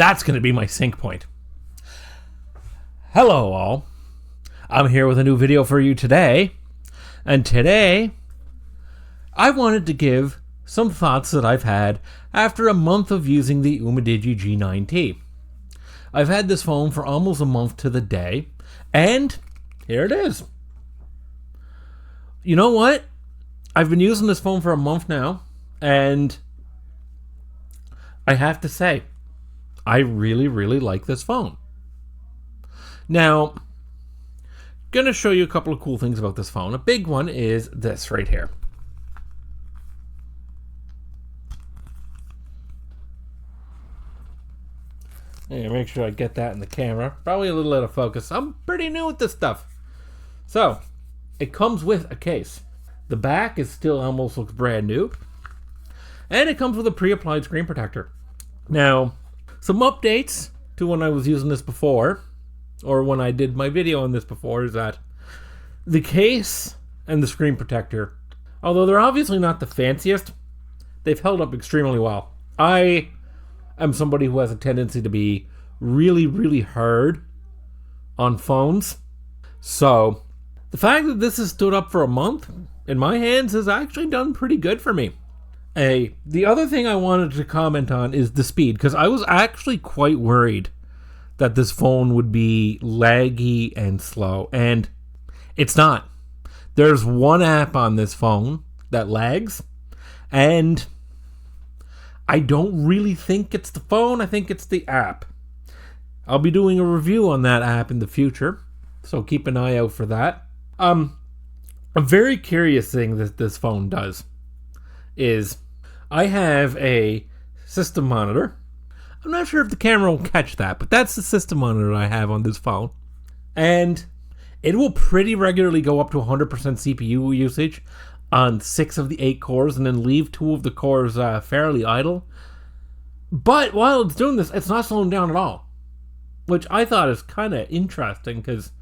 That's going to be my sync point. Hello all. I'm here with a new video for you today. And today, I wanted to give some thoughts that I've had after a month of using the Umidigi G9T. I've had this phone for almost a month to the day, and here it is. You know what? I've been using this phone for a month now, and I have to say, I really, really like this phone. Now, gonna show you a couple of cool things about this phone. A big one is this right here. Yeah, make sure I get that in the camera. Probably a little out of focus. I'm pretty new at this stuff. So, it comes with a case. The back is still almost looks brand new. And it comes with a pre-applied screen protector. Now, some updates to when I was using this before, or when I did my video on this before, is that the case and the screen protector, although they're obviously not the fanciest, they've held up extremely well. I am somebody who has a tendency to be really, really hard on phones. So, the fact that this has stood up for a month in my hands has actually done pretty good for me. The other thing I wanted to comment on is the speed, because I was actually quite worried that this phone would be laggy and slow, and it's not. There's one app on this phone that lags, and I don't really think it's the phone. I think it's the app. I'll be doing a review on that app in the future, so keep an eye out for that. A very curious thing that this phone does is I have a system monitor. I'm not sure if the camera will catch that, but that's the system monitor I have on this phone. And it will pretty regularly go up to 100% CPU usage on 6 of the 8 cores and then leave 2 of the cores fairly idle. But while it's doing this, it's not slowing down at all, which I thought is kind of interesting because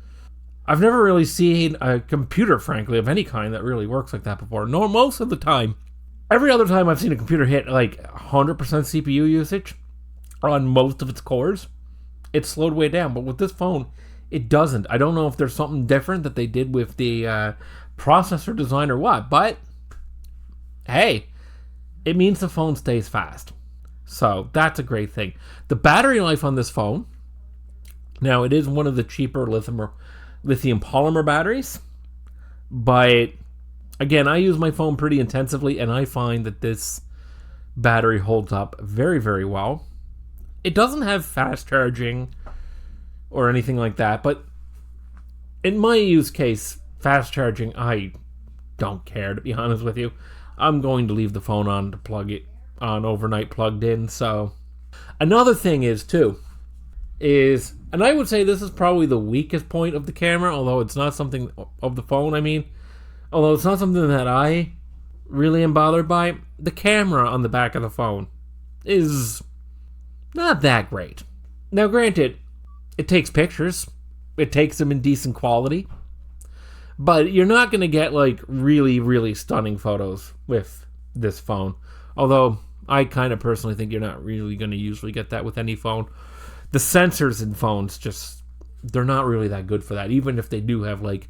I've never really seen a computer, frankly, of any kind that really works like that before. No, most of the time, every other time I've seen a computer hit like 100% CPU usage on most of its cores, it's slowed way down. But with this phone, it doesn't. I don't know if there's something different that they did with the processor design or what, but hey, it means the phone stays fast. So that's a great thing. The battery life on this phone, now it is one of the cheaper lithium polymer batteries, but again, I use my phone pretty intensively, and I find that this battery holds up very, very well. It doesn't have fast charging or anything like that, but in my use case, fast charging, I don't care, to be honest with you. I'm going to leave the phone on to plug it on overnight plugged in. So another thing is, and I would say this is probably the weakest point of the camera, although it's not something of the phone, although it's not something that I really am bothered by. The camera on the back of the phone is not that great. Now, granted, it takes pictures. It takes them in decent quality. But you're not going to get like really, really stunning photos with this phone. Although, I kind of personally think you're not really going to usually get that with any phone. The sensors in phones they're not really that good for that. Even if they do have like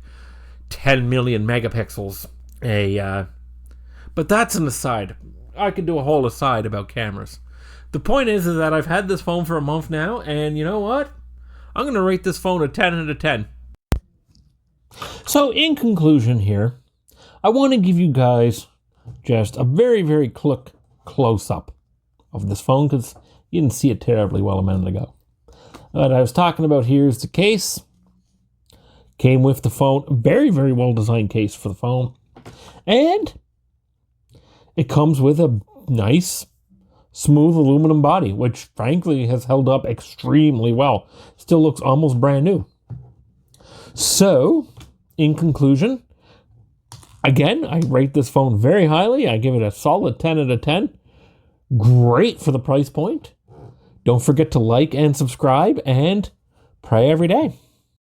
10 million megapixels. But that's an aside. I could do a whole aside about cameras. The point is that I've had this phone for a month now, and you know what? I'm going to rate this phone a 10 out of 10. So in conclusion here, I want to give you guys just a very, very quick close-up of this phone, because you didn't see it terribly well a minute ago. What I was talking about here is the case. Came with the phone. Very, very well-designed case for the phone. And it comes with a nice, smooth aluminum body, which frankly has held up extremely well. Still looks almost brand new. So, in conclusion, again, I rate this phone very highly. I give it a solid 10 out of 10. Great for the price point. Don't forget to like and subscribe, and pray every day.